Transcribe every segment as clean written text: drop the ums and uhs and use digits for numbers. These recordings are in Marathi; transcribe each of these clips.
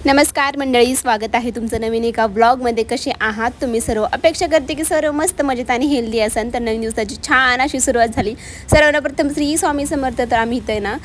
नमस्कार मंडळी, स्वागत आहे तुमचं नवीन एका व्लॉगमध्ये. कसे आहात तुम्ही सर्व? अपेक्षा करते की सर्व मस्त मजेत आणि हेल्दी असाल. तर नवीन दिवसाची छान अशी सुरुवात झाली. सर्वांना प्रथम श्री स्वामी समर्थ. तर आम्ही इथे ना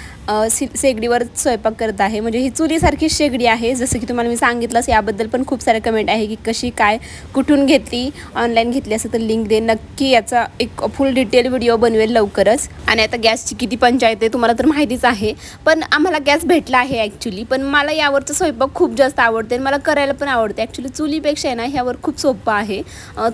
शेगडीवर स्वयंपाक करत आहे. म्हणजे ही चुलीसारखी शेगडी आहे. जसं की तुम्हाला मी सांगितलंच, याबद्दल पण खूप सारे कमेंट आहे की कशी काय कुठून घेतली, ऑनलाईन घेतली असं तर लिंक दे. नक्की याचा एक फुल डिटेल व्हिडिओ बनवेल लवकरच. आणि आता गॅसची किती पंचायत आहे तुम्हाला तर माहितीच आहे. पण आम्हाला गॅस भेटला आहे ॲक्च्युली. पण मला यावरचं स्वयंपाक खूप जास्त आवडते आणि मला करायला पण आवडते. ॲक्च्युली चुलीपेक्षा आहे ना ह्यावर खूप सोपं आहे.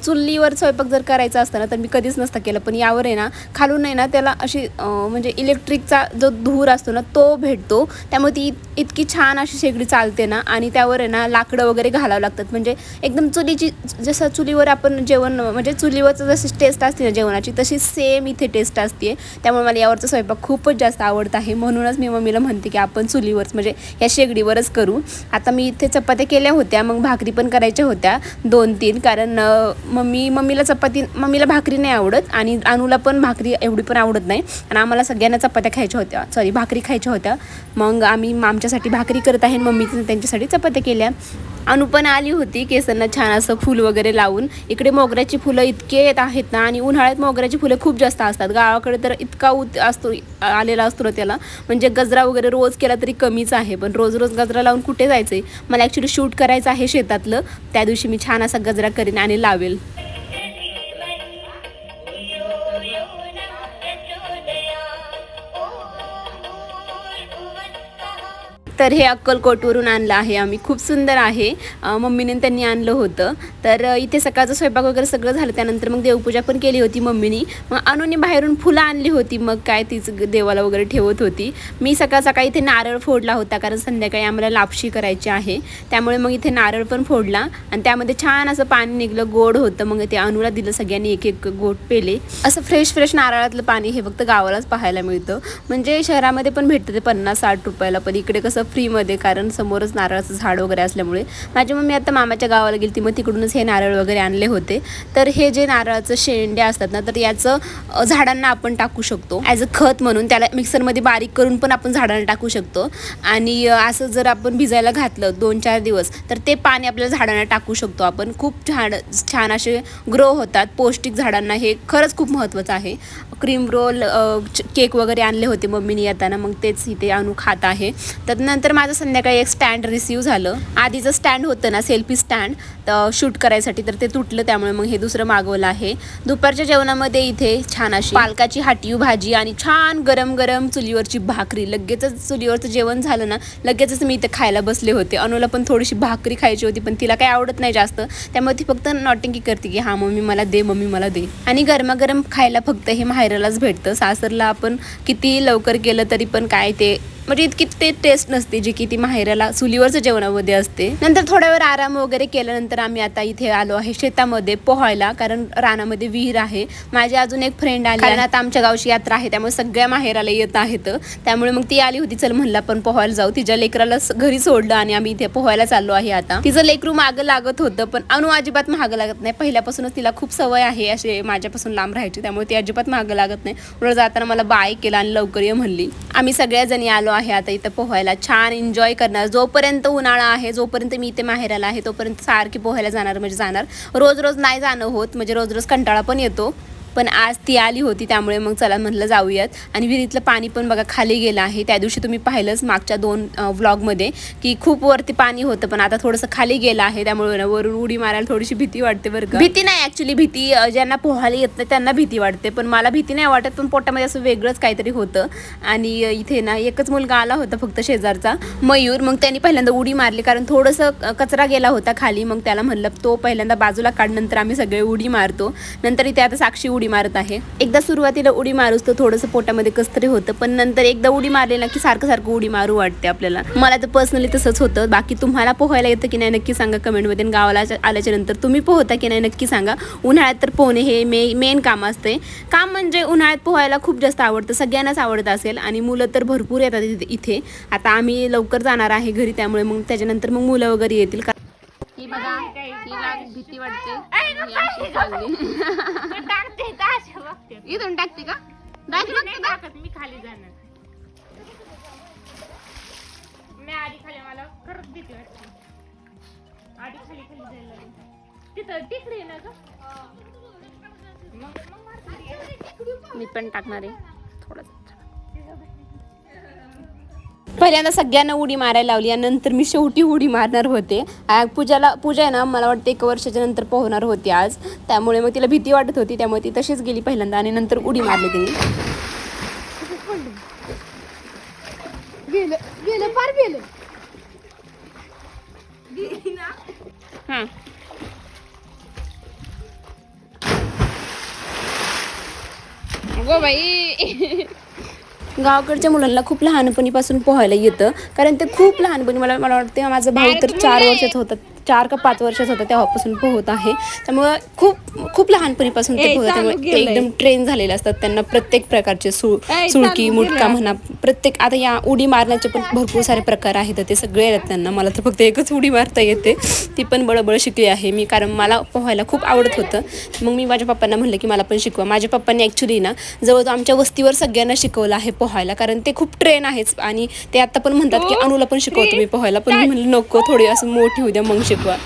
चुलीवर स्वयंपाक जर करायचा असता ना तर मी कधीच नसतं केलं. पण यावर आहे ना खालून आहे ना त्याला अशी म्हणजे इलेक्ट्रिकचा जो धूर असतो ना तो भेटतो. त्यामुळे ती इतकी छान अशी शेगडी चालते ना. आणि त्यावर आहे ना लाकडं वगैरे घालावं लागतात. म्हणजे एकदम चुलीची, जसं चुलीवर आपण जेवण म्हणजे चुलीवरचं जशी टेस्ट असते ना जेवणाची, तशी सेम इथे टेस्ट असते. त्यामुळे मला यावरचा स्वयंपाक खूपच जास्त आवडत आहे. म्हणूनच मी मम्मीला म्हणते की आपण चुलीवरच म्हणजे या शेगडीवरच करू. आता मी इथे चपात्या केल्या होत्या, मग भाकरी पण करायच्या होत्या 2-3. कारण मम्मीला भाकरी नाही आवडत आणि अनुला पण भाकरी एवढी पण आवडत नाही. आणि आम्हाला सगळ्यांना चपात्या खायच्या होत्या, भाकरी खायच्या होत्या. मग आम्ही आमच्यासाठी भाकरी करत आहे, मम्मीचं त्यांच्यासाठी चपात्या केल्या. अनु पण आली होती केसांना छान असं फूल वगैरे लावून. इकडे मोगऱ्याची फुलं इतके येत आहेत ना. आणि उन्हाळ्यात मोगऱ्याची फुलं खूप जास्त असतात. गावाकडे तर इतका आलेला असतो ना त्याला. म्हणजे गजरा वगैरे रोज केला तरी कमीच आहे. पण रोज रोज गजरा लावून कुठे जायचं आहे. मला ॲक्च्युली शूट करायचं आहे शेतातलं. त्या दिवशी मी छान असा गजरा करीन आणि लावेल. तर हे अक्कलकोटवरून आणलं आहे आम्ही. खूप सुंदर आहे. मम्मीने त्यांनी आणलं होतं. तर इथे सकाळचं स्वयंपाक वगैरे सगळं झालं. त्यानंतर मग देवपूजा पण केली होती मम्मीनी. मग अनुने बाहेरून फुलं आणली होती. मग काय तीच देवाला वगैरे ठेवत होती. मी सकाळ सकाळी इथे नारळ फोडला होता, कारण संध्याकाळी आम्हाला लापशी करायची आहे. त्यामुळे मग इथे नारळ पण फोडला आणि त्यामध्ये छान असं पाणी निघलं, गोड होतं. मग ते अनुला दिलं, सगळ्यांनी एक एक गोट पेले. असं फ्रेश नारळातलं पाणी हे फक्त गावालाच पाहायला मिळतं. म्हणजे शहरामध्ये पण भेटतं ते 50-60 रुपयाला. पण इकडे कसं फ्रीमध्ये, कारण समोरच नारळाचं झाड वगैरे असल्यामुळे. माझी मम्मी आता मामाच्या गावाला गेली ती, मग तिकडूनच हे नारळ वगैरे आणले होते. तर हे जे नारळाचं शेंडे असतात ना, तर याचं झाडांना आपण टाकू शकतो ॲज अ खत म्हणून. त्याला मिक्सरमध्ये बारीक करून पण आपण झाडांना टाकू शकतो. आणि असं जर आपण भिजायला घातलं 2-4 दिवस तर ते पाणी आपल्याला झाडांना टाकू शकतो आपण. खूप छान असे ग्रो होतात. पौष्टिक झाडांना हे खरंच खूप महत्त्वाचं आहे. क्रीम रोल, केक वगैरे आणले होते मम्मीने येताना, मग तेच इथे आणू खात आहे. त्यानंतर माझं संध्याकाळी एक स्टँड रिसीव्ह झालं. आधीचं स्टँड होतं ना सेल्फी स्टँड शूट करायसाठी, तर ते तुटलं. त्यामुळे मग हे दुसरं मागवलं आहे. दुपारच्या जेवणामध्ये इथे छान अशी पालकाची हाटीव भाजी आणि छान गरम गरम चुलीवरची भाकरी. लगेचच चुलीवरचं जेवण झालं ना, लगेचच मी इथे खायला बसले होते. अनुला पण थोडीशी भाकरी खायची होती, पण तिला काही आवडत नाही जास्त. त्यामुळे ती फक्त नॉटिंग करते की हां मम्मी मला दे, मम्मी मला दे. आणि गरमागरम खायला फक्त हे माहेरालाच भेटतं. सासरला आपण किती लवकर केलं तरी पण काय ते म्हणजे इतकी ते टेस्ट नसते जी की ती माहेराला चुलीवरचं जेवणामध्ये असते. नंतर थोड्या वेळ आराम वगैरे केल्यानंतर आम्ही आता इथे आलो आहे शेतामध्ये पोहायला, कारण रानामध्ये विहीर आहे. माझी अजून एक फ्रेंड आली, कारण आता आमच्या गावची यात्रा आहे त्यामुळे सगळ्या माहेराला येत आहेत. त्यामुळे मग ती आली होती, चल म्हणलं आपण पोहायला जाऊ. तिच्या लेकराला घरी सोडलं आणि आम्ही इथे पोहायला चाललो आहे. आता तिचं लेकरू मागं लागत होतं, पण अनु अजिबात मागं लागत नाही. पहिल्यापासूनच तिला खूप सवय आहे असे माझ्यापासून लांब राहायची, त्यामुळे ती अजिबात मागं लागत नाही. उलट जाताना मला बाय केला आणि लवकर ये म्हणली. आम्ही सगळ्याजणी आलो आहे आता इथं पोहायला. छान एन्जॉय करणार. जोपर्यंत उन्हाळा आहे, जोपर्यंत मी इथे माहेराला आहे, तोपर्यंत सारखी पोहायला जाणार म्हणजे जाणार. रोज रोज नाही जाणं होत, म्हणजे रोज रोज कंटाळा पण येतो. पण आज ती आली होती त्यामुळे मग चला म्हटलं जाऊयात. आणि विहिरीतलं पाणी पण बघा खाली गेलं आहे. त्या दिवशी तुम्ही पाहिलंच मागच्या 2 व्लॉगमध्ये की खूप वरती पाणी होतं, पण आता थोडंसं खाली गेलं आहे. त्यामुळे वरून उडी मारायला थोडीशी भीती वाटते बरं का. भीती नाही ॲक्च्युली, भीती ज्यांना पोहायला येत नाही त्यांना भीती वाटते, पण मला भीती नाही वाटत. पण पोटामध्ये असं वेगळंच काहीतरी होतं. आणि इथे ना एकच मुलगा आला होता फक्त शेजारचा, मयूर. मग त्यांनी पहिल्यांदा उडी मारली, कारण थोडंसं कचरा गेला होता खाली. मग त्याला म्हणलं तो पहिल्यांदा बाजूला काढ, नंतर आम्ही सगळे उडी मारतो. नंतर इथे आता साक्षी उडी मारत आहे. एकदा सुरुवातीला उडी मारूच तर थोडंसं पोटामध्ये कसतरी होतं, पण नंतर एकदा उडी मारली ना की सारखं उडी मारू वाटते आपल्याला. मला तर पर्सनली तसंच होतं. बाकी तुम्हाला पोहायला येतं की नाही नक्की सांगा कमेंटमध्ये. गावाला आल्याच्या नंतर तुम्ही पोहता की नाही नक्की सांगा. उन्हाळ्यात तर पोहणे हे मेन काम असते. काम म्हणजे उन्हाळ्यात पोहायला खूप जास्त आवडतं, सगळ्यांनाच आवडत असेल. आणि मुलं तर भरपूर येतात इथे. आता आम्ही लवकर जाणार आहे घरी, त्यामुळे मग त्याच्यानंतर मग मुलं वगैरे येतील. ही बघा, हिला भीती वाटते. इथून टाकते का? मी खाली जाणार. नाही आधी खाली मला खरंच भीती वाटते. आधी खाली खाली जायला लागेल. तिथं टिकडी आहे ना ग. मी पण टाकणार आहे थोडंसं. पहिल्यांदा सगळ्यांना उडी मारायला लावली आणि नंतर मी शेवटी उडी मारणार होते. पूजा आहे ना, मला वाटतं 1 वर्षाच्या नंतर पोहणार होती आज, त्यामुळे मग तिला भीती वाटत होती, त्यामुळे ती तशीच गेली पहिल्यांदा आणि नंतर उडी मारली तिने. गेलं फार गेलं. हां गो बाई. गावाकडच्या मुलांना खूप लहानपणीपासून पोहायला येतं, कारण ते खूप लहानपणी मला वाटतं माझा भाऊ तर 4 वर्षाचा होता, 4 का 5 वर्षाचा होता तेव्हापासून पोहत आहे. त्यामुळे खूप लहानपणीपासून ते पोहतात, त्यामुळे ते एकदम ट्रेन झालेले असतात. त्यांना प्रत्येक प्रकारचे सुळकी मुटका म्हणा, प्रत्येक आता या उडी मारण्याचे पण भरपूर सारे प्रकार आहेत, ते सगळे आहेत त्यांना. मला तर फक्त एकच उडी मारता येते, ती पण बळबळ शिकली आहे मी, कारण मला पोहायला खूप आवडत होतं. मग मी माझ्या पप्पांना म्हणलं की मला पण शिकवा. माझ्या पप्पांनी ॲक्च्युली ना जवळजवळ आमच्या वस्तीवर सगळ्यांना शिकवलं आहे पोहायला, कारण ते खूप ट्रेन आहेच आणि ते आता पण म्हणतात की अनुला पण शिकवतो मी पोहायला, पण मी म्हणलं नको, थोडी असं मोठी होऊ द्या मग शिकवा.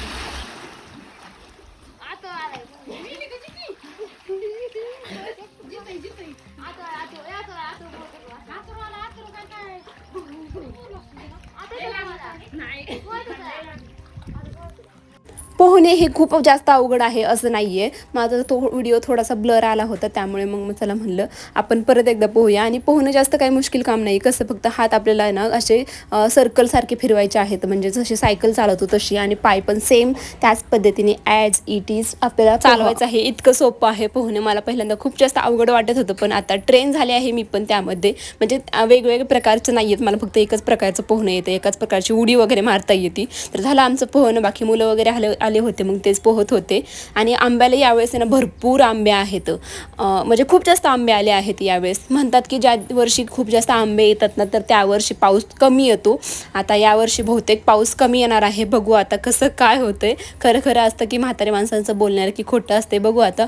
पोहणे हे खूप जास्त अवघड आहे असं नाही आहे. माझा तो व्हिडिओ थोडासा ब्लर आला होता, त्यामुळे मग चला म्हणलं आपण परत एकदा पोहूया. आणि पोहणं जास्त काही मुश्किल काम नाही, कसं फक्त हात आपल्याला आहे ना असे सर्कलसारखे फिरवायचे आहेत, म्हणजे जशी सायकल चालवतो तशी, आणि पाय पण सेम त्याच पद्धतीने ॲज इट इज आपल्याला चालवायचं आहे. इतकं सोपं आहे पोहणे. मला पहिल्यांदा खूप जास्त अवघड वाटत होतं, पण आता ट्रेन झाले आहे मी पण त्यामध्ये. म्हणजे वेगवेगळ्या प्रकारचं नाही आहेत, मला फक्त एकच प्रकारचं पोहणं येतं, एकाच प्रकारची उडी वगैरे मारता येते. तर झालं आमचं पोहणं. बाकी मुलं वगैरे आले होते, मग तेच पोहत होते. आणि आंब्याला यावेळेस ना भरपूर आंबे आहेत, म्हणजे खूप जास्त आंबे आले आहेत यावेळेस. म्हणतात की ज्या वर्षी खूप जास्त आंबे येतात ना, तर त्यावर्षी पाऊस कमी येतो. आता यावर्षी बहुतेक पाऊस कमी येणार आहे. बघू आता कसं काय होतंय. खरं असतं की म्हातारे माणसांचं बोलणार की खोटं असते, बघू आता.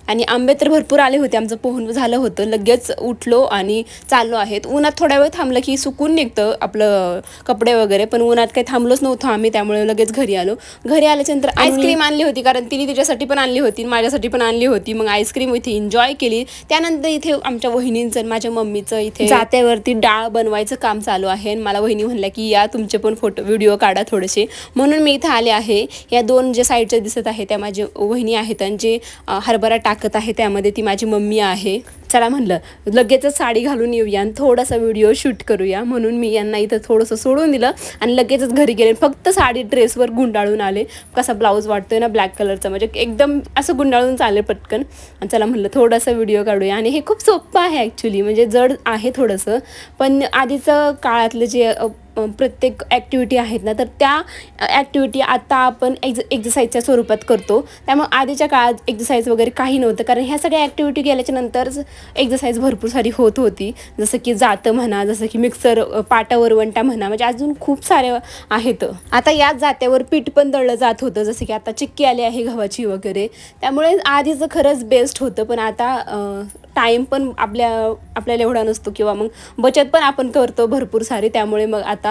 आणि आंबे तर भरपूर आले होते. आमचं पोहणं झालं होतं, लगेच उठलो आणि चाललो आहेत. उन्हात थोड्या वेळ थांबलं की सुकून निघतं आपलं कपडे वगैरे, पण उन्हात काही थांबलोच नव्हतं आम्ही, त्यामुळे लगेच घरी आलो. घरी आल्याच्यानंतर आईस्क्रीम आणली होती, कारण तिने तिच्यासाठी पण आणली होती, माझ्यासाठी पण आणली होती. मग आईस्क्रीम इथे एन्जॉय केली. त्यानंतर इथे आमच्या वहिनींचं, माझ्या मम्मीचं इथे जात्यावरती डाळ बनवायचं काम चालू आहे. आणि मला वहिनी म्हणल्या की या तुमचे पण व्हिडिओ काढा थोडेसे, म्हणून मी इथे आले आहे. या 2 जे साईडच्या दिसत आहे त्या माझी वहिनी आहेत, आणि जे हरभरा टाकत आहे त्यामध्ये ती माझी मम्मी आहे. चला म्हणलं लगेचच साडी घालून येऊया आणि थोडासा व्हिडिओ शूट करूया, म्हणून मी यांना इथं थोडंसं सोडून दिलं आणि लगेचच घरी गेले. फक्त साडी ड्रेसवर गुंडाळून आले. कसा ब्लाऊज वाटतोय ना ब्लॅक कलरचा, म्हणजे एकदम असं गुंडाळून चालेल पटकन. आणि चला म्हणलं थोडासा व्हिडिओ काढूया. आणि हे खूप सोपं आहे ॲक्च्युली, म्हणजे जड आहे थोडंसं, पण आधीचं काळातलं जे प्रत्येक ॲक्टिव्हिटी आहेत ना, तर त्या ॲक्टिव्हिटी आता आपण एक्झरसाईजच्या स्वरूपात करतो. त्यामुळे आधीच्या काळात एक्झरसाईज वगैरे काही नव्हतं, कारण ह्या सगळ्या ॲक्टिव्हिटी केल्याच्या नंतरच एक्झरसाईज भरपूर सारी होत होती. जसं की जातं म्हणा, जसं की मिक्सर, पाटावर वंटा म्हणा, म्हणजे अजून खूप सारे आहेत. आता याच जात्यावर पीठ पण दळलं जात होतं, जसं की आता चिक्की आली आहे गव्हाची वगैरे. त्यामुळे आधीचं खरंच बेस्ट होतं, पण आता टाईम पण आपल्याला एवढा नसतो, किंवा मग बचत पण आपण करतो भरपूर सारी. त्यामुळे मग आता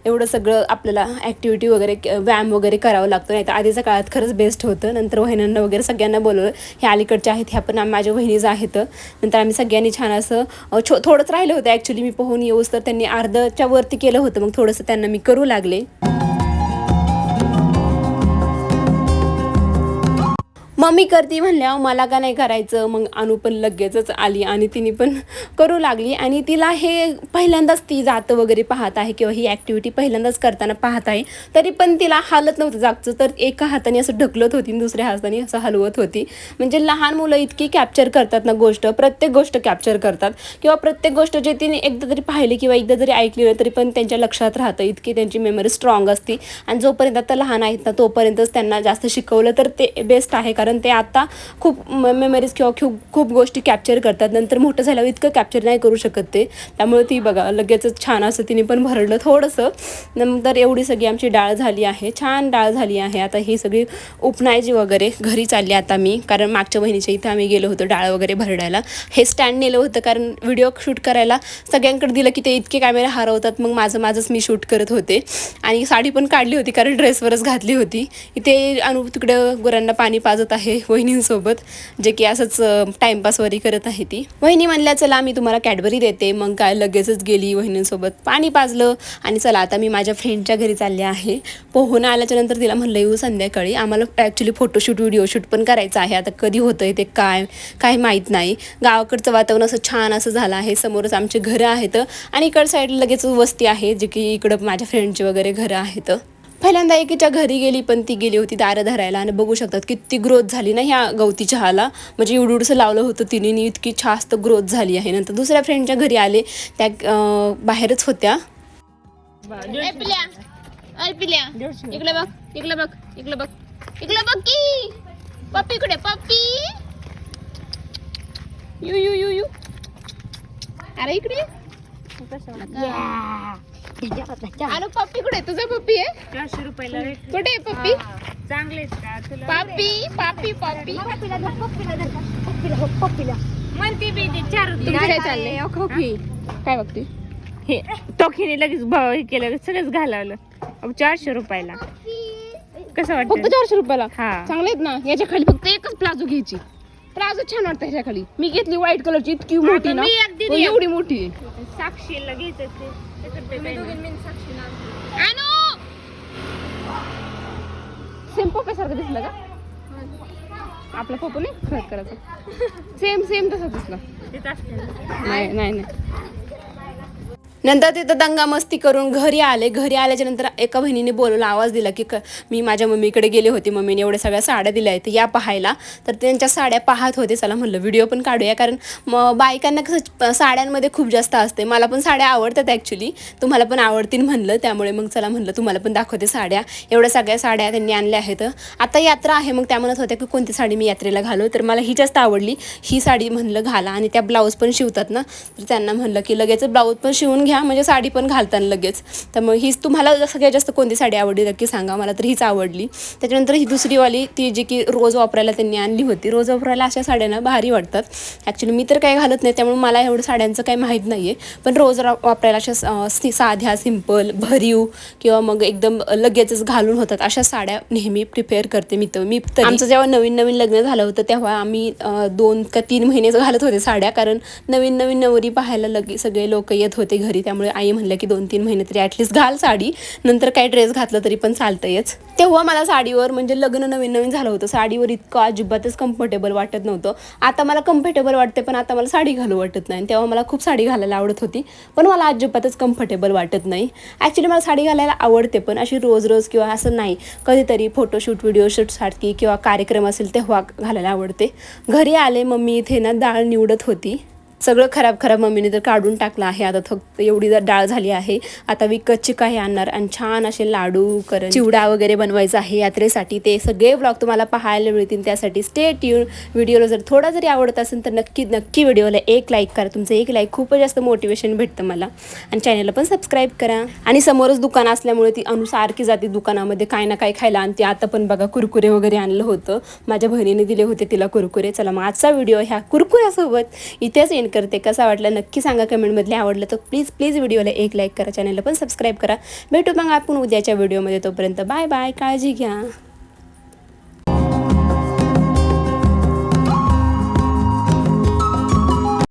एवढं सगळं आपल्याला ॲक्टिव्हिटी वगैरे, व्यायाम वगैरे करावं लागतो. नाही तर आधीच्या काळात खरंच बेस्ट होतं. नंतर वहिन्यांना वगैरे सगळ्यांना बोलवलं, ह्या अलीकडच्या आहेत, ह्या पण माझ्या वहिनीच आहेत. नंतर आम्ही सगळ्यांनी छान असं थोडंच राहिलं होतं ॲक्च्युली, मी पोहून येऊस तर त्यांनी अर्ध्याच्या वरती केलं होतं. मग थोडंसं त्यांना मी करू लागले. मम्मी करती म्हणल्यावर मला का नाही करायचं. मग अनु पण लगेचच आली आणि तिने पण करू लागली. आणि तिला हे पहिल्यांदाच ती जातं वगैरे पाहत आहे, किंवा ही ॲक्टिव्हिटी पहिल्यांदाच करताना पाहत आहे. तरी पण तिला हालत नव्हतं जागचं, तर एका हाताने असं ढकलत होती, दुसऱ्या हाताने असं हलवत होती. म्हणजे लहान मुलं इतकी कॅप्चर करतात ना गोष्ट, प्रत्येक गोष्ट कॅप्चर करतात, किंवा प्रत्येक गोष्ट जे तिने एकदा तरी पाहिली किंवा एकदा जरी ऐकली तरी पण त्यांच्या लक्षात राहतं. इतकी त्यांची मेमरी स्ट्रॉंग असते. आणि जोपर्यंत आता लहान आहेत ना, तोपर्यंतच त्यांना जास्त शिकवलं तर ते बेस्ट आहे, कारण पण ते आता खूप मेमरीज किंवा खूप गोष्टी कॅप्चर करतात. नंतर मोठं झाल्यावर इतकं कॅप्चर नाही करू शकत ते. त्यामुळे ती बघा लगेचच छान असं तिने पण भरडलं थोडंसं. नंतर एवढी सगळी आमची डाळ झाली आहे, छान डाळ झाली आहे. आता ही सगळी उपनायची वगैरे घरी चालली आता मी, कारण मागच्या बहिणीच्या इथं आम्ही गेलो होतो डाळ वगैरे भरडायला. हे स्टँड नेलं होतं कारण व्हिडिओ शूट करायला सगळ्यांकडे दिलं की ते इतके कॅमेरा हरवतात. मग माझंच मी शूट करत होते आणि साडी पण काढली होती कारण ड्रेसवरच घातली होती. इथे अनु तिकडं गुरांना पाणी पाजत आहे वहिनींसोबत, जे की असंच टाईमपासवरी करत आहे ती. वहिनी म्हणल्या चला मी तुम्हाला कॅडबरी देते. मग काय लगेचच गेली वहिनींसोबत, पाणी पाजलं आणि चला आता मी माझ्या फ्रेंडच्या घरी चालले आहे. पोहून आल्याच्या नंतर तिला म्हणलं येऊ संध्याकाळी. आम्हाला ॲक्च्युली फोटोशूट व्हिडिओ शूट पण करायचं आहे. आता कधी होतंय ते काय माहीत नाही. गावाकडचं वातावरण असं छान असं झालं आहे. समोरच आमचे घरं आहेत आणि इकडं साईडला लगेच वस्ती आहे, जे की इकडं माझ्या फ्रेंडची वगैरे घरं आहेत. पहिल्यांदा एकीच्या घरी गेली, पण ती गेली होती दारं धरायला आणि बघू शकतात किती ग्रोथ झाली ना ह्या गवती चहाला. म्हणजे एवढंसं लावलं होतं तिने, इतकी जास्त ग्रोथ झाली आहे. नंतर दुसऱ्या फ्रेंडच्या घरी आले, त्या बाहेरच होत्या. इकडे बघ, इकडे बघ, इकडे बघ, इकडे बघ की पप्पी कुठे, पप्पी यू यू यू यू अरे इकडे अरे पप्पी कुठे, तुझा पप्पी आहे 400 रुपयाला रेट. कुठे आहे पप्पी, चांगलेच का तुला पापी पापी पापी म्हणते बी ते 4 तुमचं काय चाललंय, काय बघते हे टोखीने लगेच भाव हे केलं, सगळंच घालवलं. अब 400 रुपयाला कसं फक्त वाटतं? 400 रुपयाला हा. चांगले आहेत ना. याच्या खाली फक्त एकच प्लाझो घ्यायची, प्लाझो छान वाटतं ह्याच्या खाली. मी घेतली व्हाईट कलरची, इतकी मोठी ना, मी अगदी हो, एवढी मोठी आहे. साक्षीला घ्यायचं ते त्याच्यात ते काही नाही. सेम पप्प्यासारखं दिसलं का आपला पप्पू नाही खरं करायचं, सेम तसा दिसला. तेच असतं ना. नाही नंतर तिथं दंगा मस्ती करून घरी आले. घरी आल्याच्या नंतर एका बहिणीने बोलवला, आवाज दिला की मी माझ्या मम्मीकडे गेले होते, मम्मीने एवढ्या सगळ्या साड्या दिल्या आहेत या पाहायला. तर त्यांच्या साड्या पाहत होते. चला म्हणलं व्हिडिओ पण काढूया, कारण बायकांना कसं साड्यांमध्ये खूप जास्त असते. मला पण साड्या आवडतात ॲक्च्युली, तुम्हाला पण आवडतील म्हणलं. त्यामुळे मग चला म्हणलं तुम्हाला पण दाखवते साड्या. एवढ्या सगळ्या साड्या त्यांनी आणल्या आहेत. आता यात्रा आहे, मग त्या म्हणत होत्या की कोणती साडी मी यात्रेला घालू. तर मला ही जास्त आवडली, ही साडी म्हणलं घाला. आणि त्या ब्लाऊज पण शिवतात ना, तर त्यांना म्हणलं की लगेच ब्लाऊज पण शिवून घ्या, म्हणजे साडी पण घालताना लगेच. तर मग हीच तुम्हाला सगळ्यात जास्त कोणती साडी आवडली नक्की सांगा, मला तर हीच आवडली. त्याच्यानंतर ही दुसरीवाली, ती जी की रोज वापरायला त्यांनी आणली होती. रोज वापरायला अशा साड्यांना भारी वाटतात. ॲक्च्युली मी तर काही घालत नाही, त्यामुळे मला एवढं साड्यांचं काही माहीत नाही आहे. पण रोज वापरायला अशा साध्या सिंपल भरीव किंवा मग एकदम लगेचच घालून होतात अशा साड्या नेहमी प्रिपेअर करते मी. तर आमचं जेव्हा नवीन लग्न झालं होतं तेव्हा आम्ही 2 का 3 महिनेच घालत होते साड्या, कारण नवीन नवरी पाहायला सगळे लोक येत होते घरी. त्यामुळे आई म्हणलं की 2-3 महिने तरी ॲटलिस्ट घाल साडी, नंतर काही ड्रेस घातलं तरी पण चालतंयच. तेव्हा मला साडीवर, म्हणजे लग्न नवीन झालं होतं, साडीवर इतकं अजिबातच कम्फर्टेबल वाटत नव्हतं. आता मला कम्फर्टेबल वाटते, पण आता मला साडी घालू वाटत नाही. तेव्हा मला खूप साडी घालायला आवडत होती, पण मला अजिबातच कम्फर्टेबल वाटत नाही. ॲक्च्युली मला साडी घालायला आवडते, पण अशी रोज किंवा असं नाही, कधीतरी फोटोशूट व्हिडिओशूटसाठी किंवा कार्यक्रम असेल तेव्हा घालायला आवडते. घरी आले, मम्मी इथे ना डाळ निवडत होती. सगळं खराब मम्मीने तर काढून टाकलं आहे. आता फक्त एवढी डाळ झाली आहे. आता विकतची काही आणणार आणि छान असे लाडू करंजी चिवडा वगैरे बनवायचा आहे यात्रेसाठी. ते सगळे ब्लॉग तुम्हाला पाहायला मिळतील, त्यासाठी स्टे ट्यून. व्हिडिओला जर थोडा जरी आवडत असेल तर नक्की व्हिडिओला एक लाईक करा. तुमचं एक लाईक खूपच जास्त मोटिवेशन भेटतं मला. आणि चॅनलला पण सबस्क्राईब करा. आणि समोरच दुकान असल्यामुळे ती अनुसारखी जाते दुकानामध्ये काय ना काय खायला. आणि ती आता पण बघा कुरकुरे वगैरे आणलं होतं, माझ्या बहिणीने दिले होते तिला कुरकुरे. चला मग आजचा व्हिडिओ ह्या कुरकुऱ्यासोबत इथेच एंड करते. कसा वाटला नक्की सांगा कमेंटमधले. आवडलं तर प्लीज व्हिडिओला एक लाईक करा, चॅनलला पण सबस्क्राईब करा. भेटू मग आपण उद्याच्या व्हिडिओमध्ये. तोपर्यंत बाय बाय, काळजी घ्या.